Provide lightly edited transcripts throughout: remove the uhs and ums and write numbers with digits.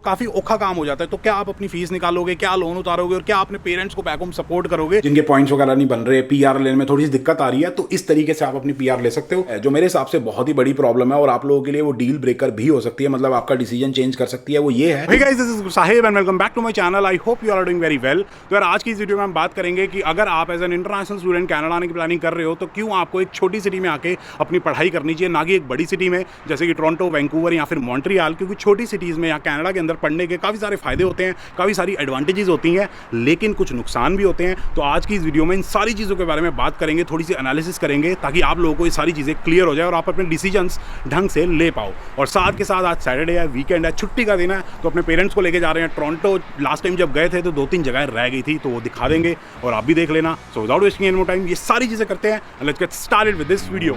काफ़ी औखा काम हो जाता है। तो क्या आप अपनी फीस निकालोगे, क्या लोन उतारोगे और क्या अपने पेरेंट्स को बैक होम सपोर्ट करोगे जिनके पॉइंट्स वगैरह नहीं बन रहे, पीआर लेने में थोड़ी सी दिक्कत आ रही है, तो इस तरीके से आप अपनी पीआर ले सकते हो, जो मेरे हिसाब से बहुत ही बड़ी प्रॉब्लम है और आप लोगों के लिए वो डील ब्रेकर भी हो सकती है, मतलब आपका डिसीजन चेंज कर सकती है। वो ये है, hey guys, this is Sahib and welcome back to my channel. I hope you are doing very well. तो यार आज की इस वीडियो में हम बात करेंगे कि अगर आप as an international student Canada आने की प्लानिंग कर रहे हो तो क्यों आपको एक छोटी सिटी में आके अपनी पढ़ाई करनी चाहिए, ना कि एक बड़ी सिटी में जैसे कि टोरंटो, वैंकूवर या फिर मॉन्ट्रियल। क्योंकि छोटी सिटीज़ में या कनाडा के अंदर पढ़ने के काफ़ी सारे फायदे होते हैं, काफ़ी सारी एडवांटेजेस होती हैं, लेकिन कुछ नुकसान भी होते हैं। तो आज की इस वीडियो में इन सारी चीज़ों के बारे में बात करेंगे, थोड़ी सी एनालिसिस करेंगे ताकि आप लोगों को ये सारी चीज़ें क्लियर हो जाए और आप अपने डिसीजंस ढंग से ले पाओ। और साथ के साथ आज सैटरडे है, वीकेंड है, छुट्टी का दिन है, तो अपने पेरेंट्स को लेके जा रहे हैं टोरंटो। लास्ट टाइम जब गए थे तो 2-3 जगह रह गई थी, तो वो दिखा देंगे और आप भी देख लेना। So without wasting any more time ये सारी चीज़ें करते हैं, let's get started with this video.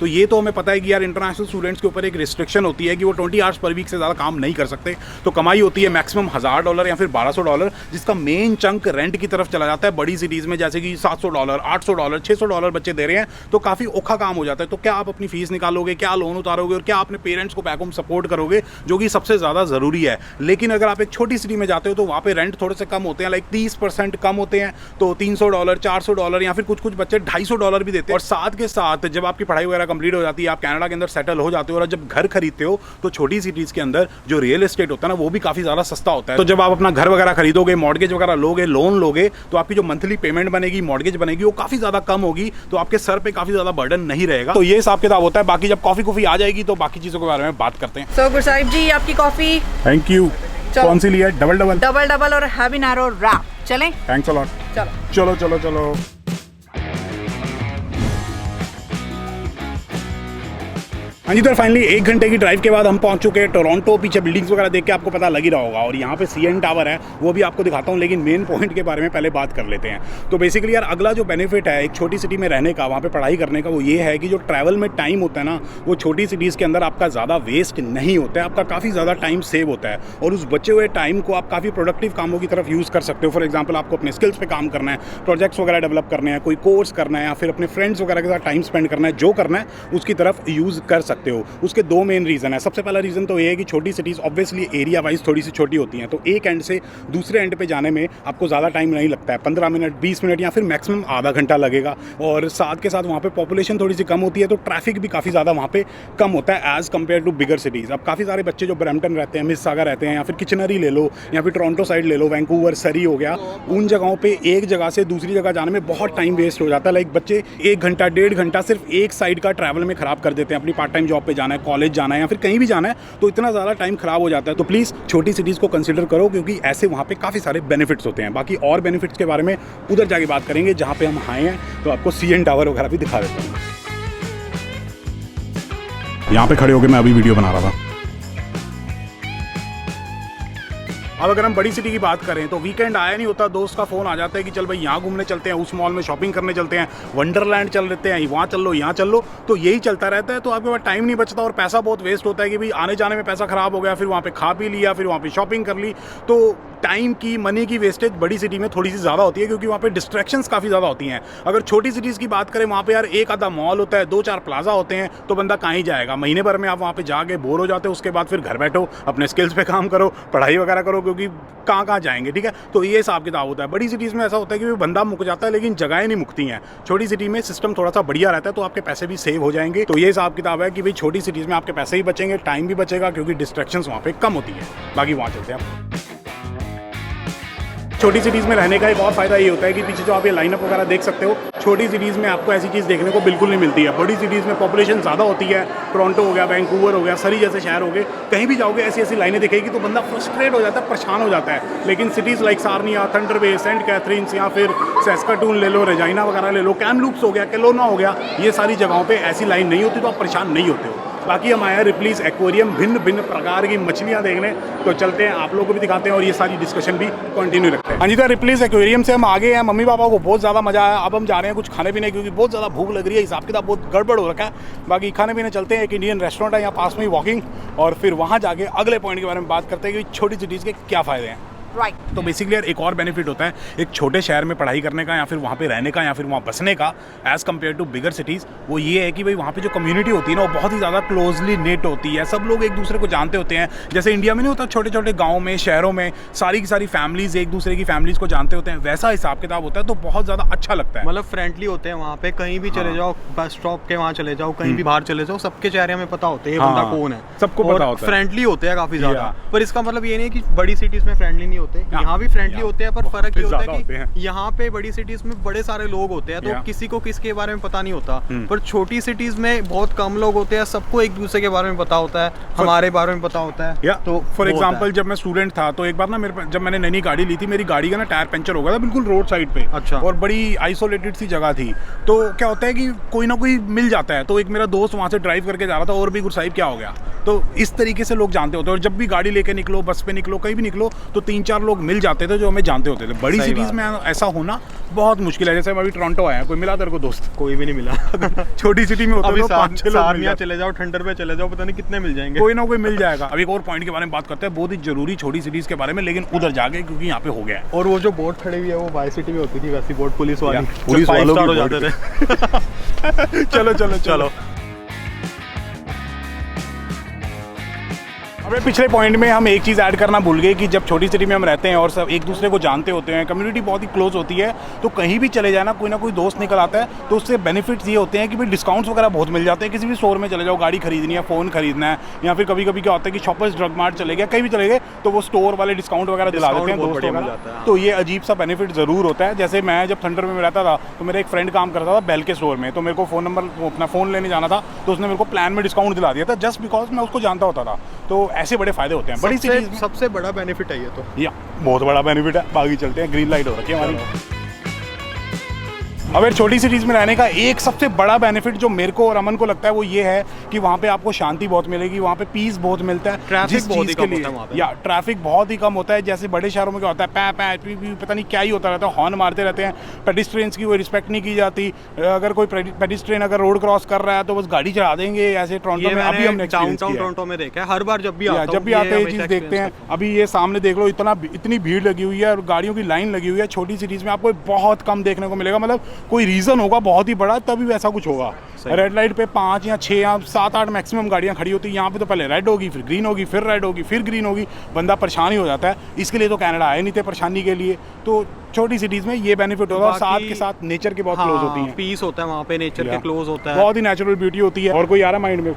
तो ये तो हमें पता है कि यार इंटरनेशनल स्टूडेंट्स के ऊपर एक रिस्ट्रिक्शन होती है कि वो 20 आवर्स पर वीक से ज़्यादा काम नहीं कर सकते। तो कमाई होती है मैक्सिमम $1000 या फिर $1200, जिसका मेन चंक रेंट की तरफ चला जाता है। बड़ी सिटीज़ में जैसे कि $700, $800, $600 बच्चे दे रहे हैं, तो काफ़ी औखा काम हो जाता है। तो क्या आप अपनी फीस निकालोगे, क्या लोन उतारोगे और क्या अपने पेरेंट्स को बैक होम सपोर्ट करोगे, जो कि सबसे ज़्यादा ज़रूरी है। लेकिन अगर आप एक छोटी सिटी में जाते हो तो वहाँ पर रेंट थोड़े से कम होते हैं, लाइक 30% कम होते हैं, तो $300, $400 या फिर कुछ बच्चे $250 भी देते हैं। और साथ के साथ जब आपकी पढ़ाई वगैरह कंप्लीट हो जाती है, आप कनाडा के अंदर सेटल हो जाते हो और जब घर खरीदते हो तो छोटी सिटीज के अंदर जो रियल एस्टेट होता है ना, वो भी काफी ज्यादा सस्ता होता है। तो जब आप अपना घर वगैरह खरीदोगे, मॉर्गेज वगैरह लोगे, लोन लोगे, तो आपकी जो मंथली पेमेंट बनेगी, मॉर्गेज बनेगी, वो काफी ज्यादा कम होगी, तो आपके सर पे काफी ज्यादा बर्डन नहीं रहेगा। तो ये हिसाब किताब होता है। बाकी जब कॉफी आ जाएगी तो बाकी चीजों के बारे में बात करते हैं। सो गुरसाहिब जी, आपकी कॉफी। Thank you. कौन सी ली है? डबल और हैवी नैरो रैप। चलें? Thanks a lot. चलो। हाँ जी, तो फाइनली 1 घंटे की ड्राइव के बाद हम पहुंच चुके हैं टोरंटो। पीछे बिल्डिंग्स वगैरह देख के आपको पता लग ही रहा होगा, और यहाँ पे सीएन टावर है, वो भी आपको दिखाता हूँ, लेकिन मेन पॉइंट के बारे में पहले बात कर लेते हैं। तो बेसिकली यार अगला जो बेनिफिट है एक छोटी सिटी में रहने का, वहाँ पे पढ़ाई करने का, वो ये है कि जो ट्रैवल में टाइम होता है ना, वो छोटी सिटीज़ के अंदर आपका ज़्यादा वेस्ट नहीं होता है, आपका काफ़ी ज़्यादा टाइम सेव होता है और उस बचे हुए टाइम को आप काफ़ी प्रोडक्टिव कामों की तरफ यूज़ कर सकते हो। फॉर एग्जाम्पल, आपको अपने स्किल्स पे काम करना है, प्रोजेक्ट्स वगैरह डेवलप करने हैं, कोई कोर्स करना है या फिर अपने फ्रेंड्स वगैरह के साथ टाइम स्पेंड करना है, जो करना है उसकी तरफ यूज़ कर सकते हो। उसके 2 मेन रीज़न है। सबसे पहला रीज़न तो ये है कि छोटी सिटीज़ ऑब्वियसली एरिया वाइज थोड़ी सी छोटी होती हैं, तो एक एंड से दूसरे एंड पे जाने में आपको ज़्यादा टाइम नहीं लगता है, 15 मिनट, 20 मिनट या फिर मैक्सिमम आधा घंटा लगेगा। और साथ के साथ वहाँ पे पॉपुलेशन थोड़ी सी कम होती है, तो ट्रैफिक भी काफ़ी ज़्यादा वहाँ पे कम होता है as compare to bigger cities. अब काफ़ी सारे बच्चे जो ब्रैम्पटन रहते हैं, मिसिसागा रहते हैं, या फिर किचनरी ले लो, या फिर टोरंटो साइड ले लो, वैंकूवर, सरी हो गया, उन जगहों पर एक जगह से दूसरी जगह जाने में बहुत टाइम वेस्ट हो जाता है। लाइक बच्चे 1 घंटा, 1.5 घंटा सिर्फ एक साइड का ट्रैवल में ख़राब कर देते हैं। अपनी पार्ट टाइम जॉब पर जाना है, कॉलेज जाना है या फिर कहीं भी जाना है, तो इतना ज़्यादा टाइम खराब हो जाता है। तो प्लीज़ छोटी सिटीज़ को कंसीडर करो, क्योंकि ऐसे वहाँ पे काफ़ी सारे बेनिफिट्स होते हैं। बाकी और बेनिफिट्स के बारे में उधर जाके बात करेंगे जहाँ पे हम आए हैं, तो आपको सीएन टावर वगैरह भी दिखा देता हूँ। यहाँ पे खड़े होकर मैं अभी वीडियो बना रहा था। अब अगर हम बड़ी सिटी की बात करें तो वीकेंड आया नहीं होता, दोस्त का फ़ोन आ जाता है कि चल भाई यहाँ घूमने चलते हैं, उस मॉल में शॉपिंग करने चलते हैं, वंडरलैंड चल लेते हैं, वहाँ चल लो, यहाँ चल लो। तो यही चलता रहता है, तो आपके पास टाइम नहीं बचता और पैसा बहुत वेस्ट होता है कि भाई आने जाने में पैसा ख़राब हो गया, फिर वहाँ पे खा पी लिया, फिर वहाँ पे शॉपिंग कर ली। तो टाइम की, मनी की वेस्टेज बड़ी सिटी में थोड़ी सी ज़्यादा होती है, क्योंकि वहाँ पे डिस्ट्रैक्शंस काफ़ी ज़्यादा होती हैं। अगर छोटी सिटीज़ की बात करें, वहाँ पे यार एक आधा मॉल होता है, 2-4 प्लाजा होते हैं, तो बंदा कहाँ ही जाएगा। महीने भर में आप वहाँ पे जाके बोर हो जाते हो, उसके बाद फिर घर बैठो, अपने स्किल्स पे काम करो, पढ़ाई वगैरह करो, क्योंकि कहाँ जाएंगे, ठीक है। तो ये हिसाब किताब होता है। बड़ी सिटीज़ में ऐसा होता है कि बंदा मुक जाता है, लेकिन जगहें नहीं मुकती हैं। छोटी सिटी में सिस्टम थोड़ा सा बढ़िया रहता है, तो आपके पैसे भी सेव हो जाएंगे। तो ये हिसाब किताब है कि भाई छोटी सिटीज़ में आपके पैसे ही बचेंगे, टाइम भी बचेगा, क्योंकि डिस्ट्रैक्शंस वहाँ पे कम होती है। बाकी वहाँ चलते हैं। छोटी सिटीज़ में रहने का एक और फायदा ये होता है कि पीछे जो आप ये लाइनअप वगैरह देख सकते हो, छोटी सिटीज़ में आपको ऐसी चीज़ देखने को बिल्कुल नहीं मिलती है। बड़ी सिटीज़ में पॉपुलेशन ज़्यादा होती है, टोरंटो हो गया, वैंकूवर हो गया, सरी जैसे शहर हो गए, कहीं भी जाओगे ऐसी लाइनें दिखेगी तो बंदा फ्रस्ट्रेट हो जाता है, परेशान हो जाता है। लेकिन सिटीज़ लाइक सार्निया, थंडर बे, सेंट कैथरीन्स या फिर सैस्काटून ले लो, रेजाइना वगैरह ले लो, कैमलूप्स हो गया, केलोना हो गया, ये सारी जगहों पर ऐसी लाइन नहीं होती, तो आप परेशान नहीं होते हो। बाकी हम आए हैं रिप्लीज एक्वेरियम, भिन्न भिन्न प्रकार की मछलियाँ देखने, तो चलते हैं, आप लोगों को भी दिखाते हैं और ये सारी डिस्कशन भी कंटिन्यू रखते हैं। हाँ जी, तो रिप्लीज एक्वेरियम से हम आगे हैं। मम्मी पापा को बहुत ज़्यादा मजा आया। अब हम जा रहे हैं कुछ खाने पीने, क्योंकि बहुत ज़्यादा भूख लग रही है, हिसाब किताब बहुत गड़बड़ हो रखा है। बाकी खाने पीने चलते हैं, एक इंडियन रेस्टोरेंट है यहाँ पास में ही वॉकिंग, और फिर वहाँ जाके अगले पॉइंट के बारे में बात करते हैं कि छोटी सिटीज़ के क्या फ़ायदे हैं। राइट। तो बेसिकली यार एक और बेनिफिट होता है एक छोटे शहर में पढ़ाई करने का या फिर वहाँ पे रहने का या फिर वहाँ बसने का as compare to bigger cities. वो ये है कि भाई वहाँ पे जो कम्युनिटी होती है ना वो बहुत ही ज़्यादा क्लोजली नेट होती है, सब लोग एक दूसरे को जानते होते हैं। जैसे इंडिया में नहीं होता छोटे छोटे गाँव में शहरों में सारी की सारी फैमिलीज़ एक दूसरे की फैमिलीज़ को जानते होते हैं, वैसा हिसाब किताब होता है। तो बहुत ज़्यादा अच्छा लगता है, मतलब फ्रेंडली होते हैं वहाँ पे, कहीं भी चले जाओ, बस स्टॉप के वहाँ चले जाओ, कहीं भी बाहर चले जाओ, सबके चेहरे हमें पता होते हैं ये बंदा कौन है, सबको पता होता है, फ्रेंडली होते हैं काफी ज्यादा। Yeah. पर इसका मतलब ये नहीं कि बड़ी सिटीज में फ्रेंडली नहीं होते, यहाँ भी फ्रेंडली होते हैं, पर फर्क ये होता है कि यहाँ पे बड़ी सिटीज में बड़े सारे लोग होते हैं तो किसी को किसके बारे में पता नहीं होता, पर छोटी सिटीज में बहुत कम लोग होते हैं, सबको एक दूसरे के बारे में पता होता है, हमारे बारे में पता होता है। तो फॉर एग्जाम्पल जब मैं स्टूडेंट था तो एक बार ना मेरे जब मैंने नई गाड़ी ली थी, मेरी गाड़ी का ना टायर पंचर हो गया था बिल्कुल रोड साइड पे। अच्छा। और बड़ी आइसोलेटेड सी जगह थी, तो क्या होता है कि कोई ना कोई मिल जाता है। तो एक मेरा दोस्त वहाँ से ड्राइव करके जा रहा था और भी गुरु साहिब क्या हो गया। तो इस तरीके से लोग जानते होते हैं, और जब भी गाड़ी लेके निकलो, बस पे निकलो, कहीं भी निकलो, तो 3-4 लोग मिल जाते थे जो हमें जानते होते थे। बड़ी सिटीज़ में ऐसा होना बहुत मुश्किल है। जैसे मैं अभी टोरंटो आया, कोई मिला तेरे को दोस्त? कोई भी नहीं मिला। छोटी सिटी में होता है तो 5-6 लोग मिल जाते। चले जाओ, ठंडर पे चले जाओ, पता नहीं कितने मिल जाएंगे, कोई ना कोई मिल जाएगा। अभी एक और पॉइंट के बारे में बात करते हैं, बहुत ही जरूरी छोटी सिटीज़ के बारे में, लेकिन उधर जाके क्योंकि यहाँ पे हो गया है। और वो जो बोट खड़ी हुई है वो वाई सिटी में होती थी वैसी बोट, पुलिस वाली, पुलिस वालों हो की जाते थे। चलो चलो चलो। अबे पिछले पॉइंट में हम एक चीज़ ऐड करना भूल गए कि जब छोटी सिटी में हम रहते हैं और सब एक दूसरे को जानते होते हैं, कम्युनिटी बहुत ही क्लोज होती है, तो कहीं भी चले जाना कोई ना कोई दोस्त निकल आता है, तो उससे बेनिफिट्स ये होते हैं कि भाई डिस्काउंट्स वगैरह बहुत मिल जाते हैं। किसी भी स्टोर में चले जाओ, गाड़ी खरीदनी है, फ़ोन खरीदना है, या फिर कभी कभी क्या होता है कि शॉपर्स ड्रग मार्ट चले गए, कहीं भी चले गए, तो वो स्टोर वाले डिस्काउंट वगैरह दिला देते हैं दोस्तों वगैरह। तो ये अजीब सा बेनिफिट ज़रूर होता है। जैसे मैं जब थंडर में रहता था तो मेरा एक फ्रेंड काम करता था बेल के स्टोर में, तो मेरे को फ़ोन नंबर अपना फ़ोन लेने जाना था, तो उसने मेरे को प्लान में डिस्काउंट दिला दिया था जस्ट बिकॉज मैं उसको जानता होता था। तो ऐसे बड़े फायदे होते हैं बड़ी सिटीज में। सबसे बड़ा बेनिफिट है ये तो, या बहुत बड़ा बेनिफिट है। बाकी चलते हैं, ग्रीन लाइट हो रखी है हमारी। अब यार छोटी सिटीज़ में रहने का एक सबसे बड़ा बेनिफिट जो मेरे को और अमन को लगता है वो ये है कि वहाँ पे आपको शांति बहुत मिलेगी, वहाँ पे पीस बहुत मिलता है। ट्रैफिक बहुत ही कम होता है वहाँ पे। या ट्रैफिक बहुत ही कम होता है। जैसे बड़े शहरों में क्या होता है, पै पै पी पी पता नहीं क्या ही होता रहता है, हॉर्न मारते रहते हैं, पेडिस्ट्रियंस की कोई रिस्पेक्ट नहीं की जाती। अगर कोई पेडिस्ट्रियन अगर रोड क्रॉस कर रहा है तो बस गाड़ी चढ़ा देंगे। ऐसे टोरंटो में अभी हमने डाउनटाउन टोरंटो में देखा है, हर बार जब भी आते हैं ये चीज़ देखते हैं। अभी ये सामने देख लो, इतनी भीड़ लगी हुई है और गाड़ियों की लाइन लगी हुई है। छोटी सिटीज़ में आपको बहुत कम देखने को मिलेगा, मतलब कोई रीज़न होगा बहुत ही बड़ा तभी वैसा कुछ होगा। रेड लाइट पे 5 या 6 या 7-8 मैक्सिमम गाड़ियां खड़ी होती है। यहाँ पे तो पहले रेड होगी, फिर ग्रीन होगी, फिर रेड होगी, फिर ग्रीन होगी, बंदा परेशान ही हो जाता है। इसके लिए तो कनाडा आए नहीं थे परेशानी के लिए। तो छोटी सिटीज़ में ये बेनिफिट होता है, साथ के साथ नेचर के बहुत क्लोज होती है, पीस होता है वहाँ पे, नेचर के क्लोज होता है, बहुत ही नेचुरल ब्यूटी होती है। और कोई आ रहा माइंड में?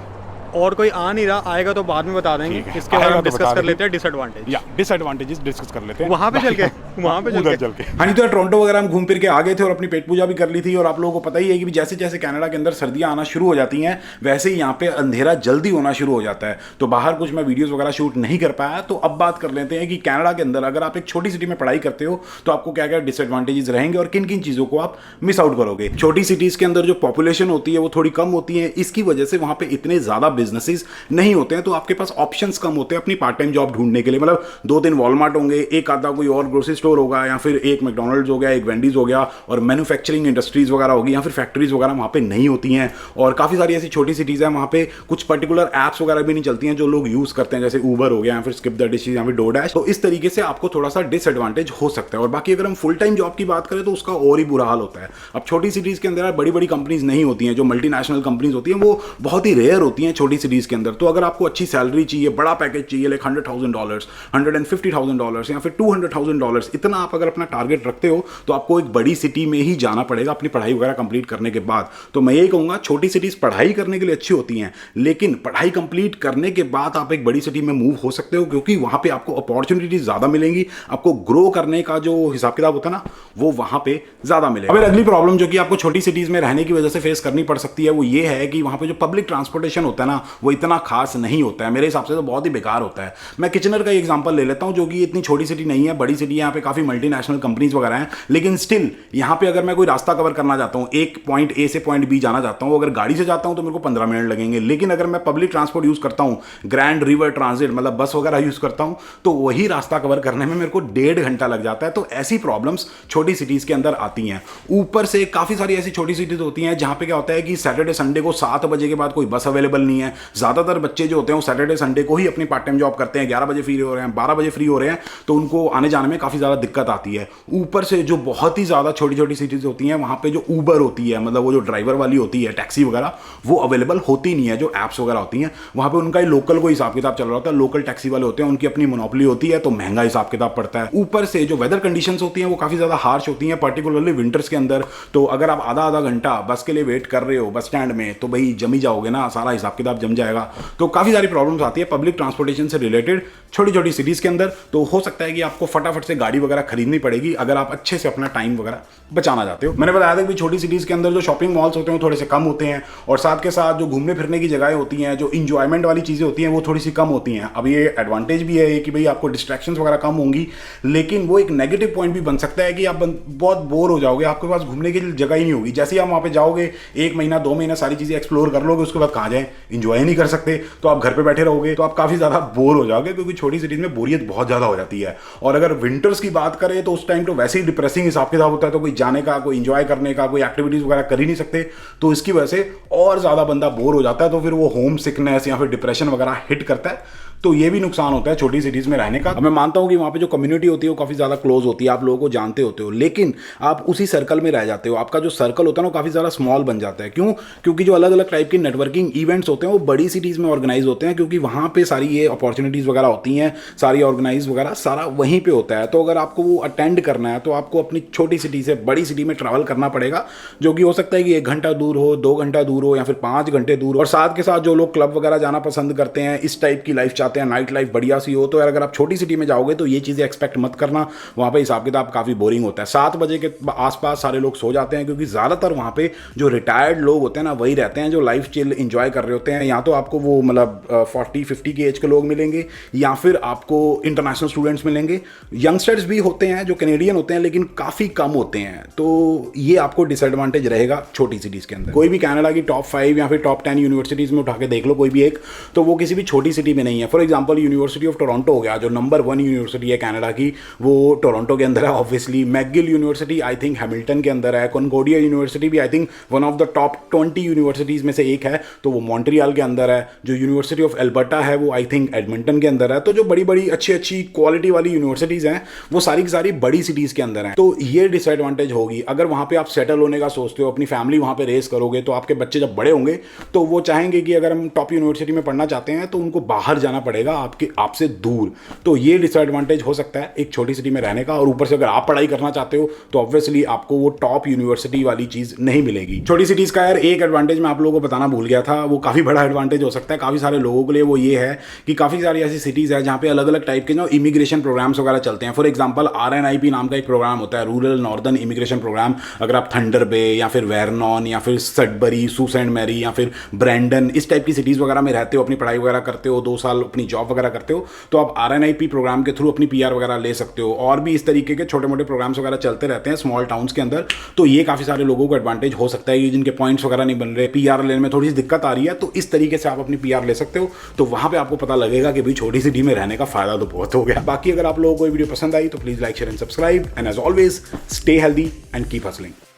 और कोई आ नहीं रहा, आएगा तो बाद में बता देंगे। इसके बारे में डिस्कस कर लेते हैं, डिसएडवांटेज या डिसएडवांटेजेस डिस्कस कर लेते हैं वहाँ पे चल के उधर चल के। हाँ जी, तो टोरंटो वगैरह हम घूम फिर के आ गए थे और अपनी पेट पूजा भी कर ली थी। और आप लोगों को पता ही है कि जैसे जैसे कनाडा के अंदर सर्दियाँ आना शुरू हो जाती हैं वैसे ही यहाँ पे अंधेरा जल्दी होना शुरू हो जाता है। तो बाहर कुछ मैं वीडियोस वगैरह शूट नहीं कर पाया। तो अब बात कर लेते हैं कि कनाडा के अंदर अगर आप एक छोटी सिटी में पढ़ाई करते हो तो आपको क्या क्या डिसएडवांटेजेस रहेंगे और किन किन चीज़ों को आप मिस आउट करोगे। छोटी सिटीज़ के अंदर जो पॉपुलेशन होती है वो थोड़ी कम होती है, इसकी वजह से वहाँ पे इतने ज़्यादा बिजनेसेस नहीं होते हैं, तो आपके पास ऑप्शंस कम होते हैं अपनी पार्ट टाइम जॉब ढूंढने के लिए। मतलब 2-3 वॉलमार्ट होंगे, एक आधा कोई और ग्रोसरी स्टोर होगा, या फिर एक मैकडॉनल्ड्स हो गया, एक वेंडीज हो गया, और मैन्युफैक्चरिंग इंडस्ट्रीज वगैरह होगी, या फिर फैक्ट्रीज वगैरह वहाँ पे नहीं होती हैं। और काफ़ी सारी ऐसी छोटी सिटीज़ हैं वहाँ पे कुछ पर्टिकुलर ऐप्स वगैरह भी नहीं चलती हैं जो लोग यूज़ करते हैं, जैसे ऊबर हो गया, या फिर स्किप द डिशेज, या फिर डोडैश। तो इस तरीके से आपको थोड़ा सा डिसएडवांटेज हो सकता है। और बाकी अगर हम फुल टाइम जॉब की बात करें तो उसका और ही बुरा हाल होता है। अब छोटी सिटीज़ के अंदर बड़ी बड़ी कंपनीज नहीं होती हैं, जो मल्टीनेशनल कंपनीज होती हैं वो बहुत ही रेयर होती हैं छोटी सिटीज़ के अंदर। तो अगर आपको अच्छी सैलरी चाहिए, बड़ा पैकेज चाहिए, लाइक $100,000, $150,000 या फिर $200,000, इतना आप अगर अपना टारगेट रखते हो तो आपको एक बड़ी सिटी में ही जाना पड़ेगा अपनी पढ़ाई वगैरह कंप्लीट करने के बाद। तो मैं यही कहूँगा छोटी सिटीज़ पढ़ाई करने के लिए अच्छी होती हैं, लेकिन पढ़ाई कंप्लीट करने के बाद आप एक बड़ी सिटी में मूव हो सकते हो, क्योंकि वहाँ पे आपको अपॉर्चुनिटीज ज़्यादा मिलेंगी। आपको ग्रो करने का जो हिसाब किताब होता है ना वो वहाँ पे ज़्यादा मिलेगा। अब अगली प्रॉब्लम जो कि आपको छोटी सिटीज़ में रहने की वजह से फेस करनी पड़ सकती है वो ये है कि वहाँ पे जो पब्लिक ट्रांसपोर्टेशन होता है ना वो इतना खास नहीं होता है। मेरे हिसाब से तो बहुत ही बेकार होता है। मैं किचनर का एग्जांपल ले लेता हूँ, जो कि इतनी छोटी सिटी नहीं है, बड़ी सिटी है, यहाँ पे काफ़ी मल्टीनेशनल कंपनीज वगैरह हैं, लेकिन स्टिल यहाँ पे अगर मैं कोई रास्ता कवर करना चाहता हूँ, एक पॉइंट ए से पॉइंट बी जाना चाहता हूँ, अगर गाड़ी से जाता हूँ तो मेरे को 15 मिनट लगेंगे, लेकिन अगर मैं पब्लिक ट्रांसपोर्ट यूज़ करता हूँ, ग्रैंड रिवर ट्रांजिट मतलब बस वगैरह यूज़ करता हूँ, तो वही रास्ता कवर करने में मेरे को 1.5 घंटा लग जाता है। तो ऐसी प्रॉब्लम्स छोटी सिटीज़ के अंदर आती हैं। ऊपर से काफ़ी सारी ऐसी छोटी सिटीज़ होती हैं जहाँ पे क्या होता है कि सैटरडे संडे को 7 बजे के बाद कोई बस अवेलेबल नहीं है। ज़्यादातर बच्चे जो होते हैं वो सैटरडे संडे को ही अपनी पार्ट टाइम जॉब करते हैं, 11 बजे फ्री हो रहे हैं, 12 बजे फ्री हो रहे हैं, तो उनको आने जाने में काफ़ी ज़्यादा दिक्कत आती है। ऊपर से जो बहुत ही ज़्यादा छोटी छोटी सिटीज़ होती हैं वहाँ पे जो ऊबर होती है, मतलब वो जो ड्राइवर वाली होती है टैक्सी वगैरह, वो अवेलेबल होती नहीं है। जो ऐप्स वगैरह होती हैं वहाँ पे उनका ही लोकल कोई हिसाब किताब चल रहा होता है, लोकल टैक्सी वाले होते हैं, उनकी अपनी मोनोपोली होती है, तो महंगा हिसाब किताब पड़ता है। ऊपर से जो वेदर कंडीशंस होती हैं वो काफ़ी ज़्यादा हार्श होती हैं, पर्टिकुलरली विंटर्स के अंदर। तो अगर आप आधा घंटा बस के लिए वेट कर रहे हो बस स्टैंड में, तो भाई जमी जाओगे ना, सारा हिसाब किताब जम जाएगा। तो काफ़ी सारी प्रॉब्लम्स आती है पब्लिक ट्रांसपोर्टेशन से रिलेटेड छोटी छोटी सिटीज़ के अंदर। तो हो सकता है कि आपको फटाफट से गाड़ी वगैरह खरीदनी पड़ेगी अगर आप अच्छे से अपना टाइम वगैरह बचाना चाहते हो। मैंने बताया था कि छोटी सिटीज़ के अंदर जो शॉपिंग मॉल्स होते हैं वो थोड़े से कम होते हैं, और साथ के साथ जो घूमने फिरने की जगहें होती हैं, जो इंजॉयमेंट वाली चीज़ें होती हैं, वो थोड़ी सी कम होती हैं। अब ये एडवांटेज भी है कि भाई आपको डिस्ट्रैक्शंस वगैरह कम होंगी, लेकिन वो एक नेगेटिव पॉइंट भी बन सकता है कि आप बहुत बोर हो जाओगे, आपके पास घूमने की जगह ही नहीं होगी। जैसे ही आप वहाँ पे जाओगे 1 महीना 2 महीना सारी चीज़ें एक्सप्लोर कर लोगे, उसके बाद कहाँ जाएं, इंजॉय नहीं कर सकते, तो आप घर पे बैठे रहोगे, तो आप काफ़ी ज़्यादा बोर हो जाओगे, क्योंकि छोटी सिटीज़ में बोरियत बहुत ज़्यादा हो जाती है। और अगर विंटर्स की बात करें तो उस टाइम तो वैसे ही डिप्रेसिंग हिसाब किताब होता है, तो कोई जाने का, कोई इंजॉय करने का, कोई एक्टिविटीज़ वगैरह कर ही नहीं सकते, तो इसकी वजह से और ज़्यादा बंदा बोर हो जाता है, तो फिर वो होम सिकनेस या फिर डिप्रेशन वगैरह हिट करता है। तो ये भी नुकसान होता है छोटी सिटीज़ में रहने का। अब मैं मानता हूँ कि वहाँ पे जो कम्युनिटी होती है वो काफ़ी ज़्यादा क्लोज होती है, आप लोगों को जानते होते हो, लेकिन आप उसी सर्कल में रह जाते हो। आपका जो सर्कल होता है ना वो काफ़ी ज़्यादा स्मॉल बन जाता है। क्यों? क्योंकि जो अलग अलग टाइप की नेटवर्किंग इवेंट्स होते हैं वो बड़ी सिटीज़ में ऑर्गेनाइज होते हैं, क्योंकि वहाँ पे सारी ये अपॉर्चुनिटीज़ वगैरह होती हैं, सारी ऑर्गेनाइज वगैरह सारा वहीं पर होता है। तो अगर आपको वो अटेंड करना है तो आपको अपनी छोटी सिटी से बड़ी सिटी में ट्रैवल करना पड़ेगा, जो कि हो सकता है कि 1 घंटा दूर हो, 2 घंटा दूर हो, या फिर 5 घंटे दूर। और साथ के साथ जो लोग क्लब वगैरह जाना पसंद करते हैं, इस टाइप की लाइफ चाहते हैं, नाइट लाइफ बढ़िया सी हो, तो यार अगर आप छोटी सिटी में जाओगे तो ये चीज़ें एक्सपेक्ट मत करना। वहाँ पे हिसाब किताब काफ़ी बोरिंग होता है। 7 बजे के आसपास सारे लोग सो जाते हैं, क्योंकि ज़्यादातर वहाँ पे जो रिटायर्ड लोग होते हैं ना वही रहते हैं जो लाइफ चिल इंजॉय कर रहे होते हैं। या तो आपको वो मतलब 40-50 की एज के लोग मिलेंगे, या फिर आपको इंटरनेशनल स्टूडेंट्स मिलेंगे। यंगस्टर्स भी होते हैं जो कैनेडियन होते हैं, लेकिन काफ़ी कम होते हैं। तो ये आपको डिसएडवांटेज रहेगा छोटी सिटीज़ के अंदर। कोई भी कनाडा की टॉप 5 या फिर टॉप 10 यूनिवर्सिटीज़ में उठा के देख लो कोई भी एक, तो वो किसी भी छोटी सिटी में नहीं है। For example university of Toronto हो गया, जो नंबर 1 यूनिवर्सिटी है कनाडा की, वो टोरंटो के अंदर है obviously. McGill university I think Hamilton के अंदर है। कॉन्कोर्डिया यूनिवर्सिटी भी I think one of the top 20 universities में से एक है, तो वो मॉन्ट्रियल के अंदर है। जो यूनिवर्सिटी ऑफ एल्बर्टा है वो आई थिंक एडमंटन के अंदर है। तो जो बड़ी बड़ी अच्छी अच्छी क्वालिटी वाली यूनिवर्सिटीज़ हैं वो सारी की सारी बड़ी सिटीज़ के अंदर हैं। तो ये डिसएडवांटेज होगी। अगर वहाँ पे आप सेटल होने का सोचते हो, अपनी फैमिली वहाँ पे रेस करोगे, तो आपके बच्चे जब बड़े होंगे तो वो चाहेंगे कि अगर हम टॉप यूनिवर्सिटी में पढ़ना चाहते हैं तो उनको बाहर जाना पड़ेगा, आपसे दूर। तो ये डिसएडवांटेज हो सकता है एक छोटी सिटी में रहने का। और ऊपर से अगर आप पढ़ाई करना चाहते हो तो ऑब्वियसली आपको वो टॉप यूनिवर्सिटी वाली चीज़ नहीं मिलेगी। छोटी सिटीज़ का यार एक एडवांटेज मैं आप लोगों को बताना भूल गया था, वो काफ़ी बड़ा एडवांटेज हो सकता है काफ़ी सारे लोगों के लिए। वो ये है कि काफ़ी सारी ऐसी सिटीज़ है जहाँ पे अलग अलग टाइप के जो इमिग्रेशन प्रोग्राम्स वगैरह चलते हैं। फॉर एग्जाम्पल RNIP नाम का एक प्रोग्राम होता है, रूरल नॉर्दर्न इमिग्रेशन प्रोग्राम। अगर आप थंडर बे या फिर वेरनॉन या फिर सडबरी, सूस एंड मैरी या फिर ब्रैंडन, इस टाइप की सिटीज़ वगैरह में रहते हो, अपनी पढ़ाई वगैरह करते हो, 2 साल अपनी जॉब वगैरह करते हो, तो आप RNIP प्रोग्राम के थ्रू अपनी PR वगैरह ले सकते हो। और भी इस तरीके के छोटे मोटे प्रोग्राम्स वगैरह चलते रहते हैं स्मॉल टाउन्स के अंदर। तो ये काफ़ी सारे लोगों को एडवांटेज हो सकता है कि जिनके पॉइंट्स वगैरह नहीं बन रहे, PR लेने में थोड़ी सी दिक्कत आ रही है, तो इस तरीके से आप अपनी PR ले सकते हो। तो वहाँ पे आपको पता लगेगा कि भाई छोटी सिटी में रहने का फायदा तो बहुत हो गया। बाकी अगर आप लोगों को ये वीडियो पसंद आई तो please like, share and subscribe, and as always stay healthy and keep hustling.